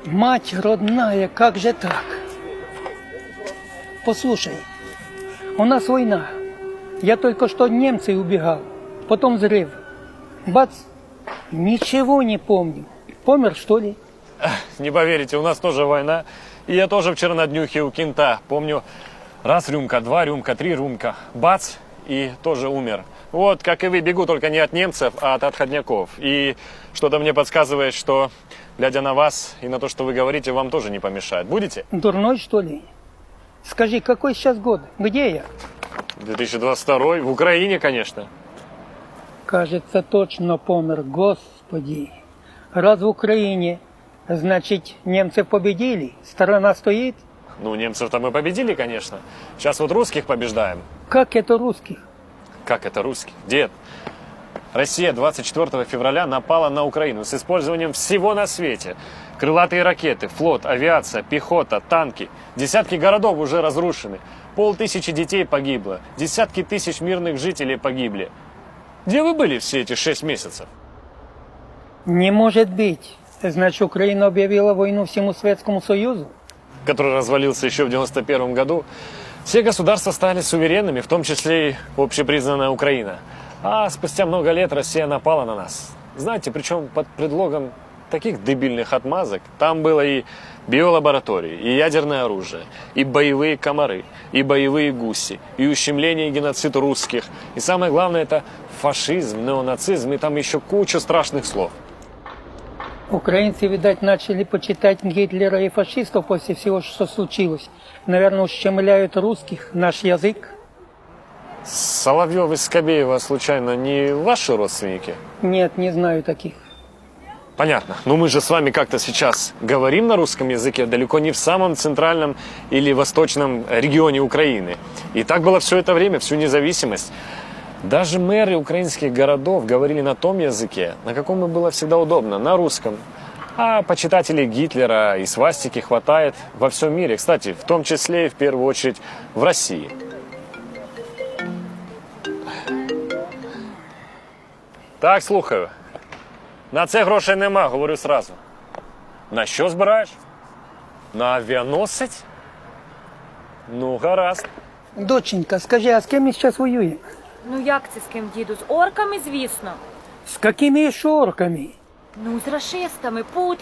Мать родная, как же так? Послушай, у нас война. Я только что от немцев убегал. Потом взрыв. Бац, ничего не помню. Помер, что ли? Не поверите, у нас тоже война. И я тоже вчера на днюхе у кента. Помню, раз рюмка, два рюмка, три рюмка. Бац, и тоже умер. Вот, как и вы, бегу только не от немцев, а от отходняков. И что-то мне подсказывает, что, глядя на вас и на то, что вы говорите, вам тоже не помешает. Будете? Дурной, что ли? Скажи, какой сейчас год? Где я? 2022 в Украине, конечно. Кажется, точно помер. Господи. Раз в Украине, значит, немцев победили? Сторона стоит? Ну, немцев-то мы победили, конечно. Сейчас вот русских побеждаем. Как это русских? Как это русских? Дед, Россия 24 февраля напала на Украину с использованием всего на свете. Крылатые ракеты, флот, авиация, пехота, танки. Десятки городов уже разрушены. 500 детей погибло. Десятки тысяч мирных жителей погибли. Где вы были все эти 6 месяцев? Не может быть. Значит, Украина объявила войну всему Советскому Союзу? Который развалился еще в 91 году. Все государства стали суверенными, в том числе и общепризнанная Украина. А спустя много лет Россия напала на нас. Знаете, причем под предлогом таких дебильных отмазок. Там было и биолаборатории, и ядерное оружие, и боевые комары, и боевые гуси, и ущемление и геноцид русских. И самое главное, это фашизм, неонацизм, и там еще куча страшных слов. Украинцы, видать, начали почитать Гитлера и фашистов после всего, что случилось. Наверное, ущемляют русских, наш язык. Соловьев и Скобеева, случайно, не ваши родственники? Нет, не знаю таких. Понятно. Но мы же с вами как-то сейчас говорим на русском языке, далеко не в самом центральном или восточном регионе Украины. И так было все это время, всю независимость. Даже мэры украинских городов говорили на том языке, на каком им было всегда удобно, на русском. А почитателей Гитлера и свастики хватает во всем мире. Кстати, в том числе и в первую очередь в России. Так, слухаю. На це грошей нема, говорю сразу. На що збираєш? На авіаносець? Ну, гаразд. Доченька, скажи, а з ким ми зараз воюємо? Ну як це з ким, діду? З орками, звісно. З якими ще орками? Ну, з рашистами, Путін.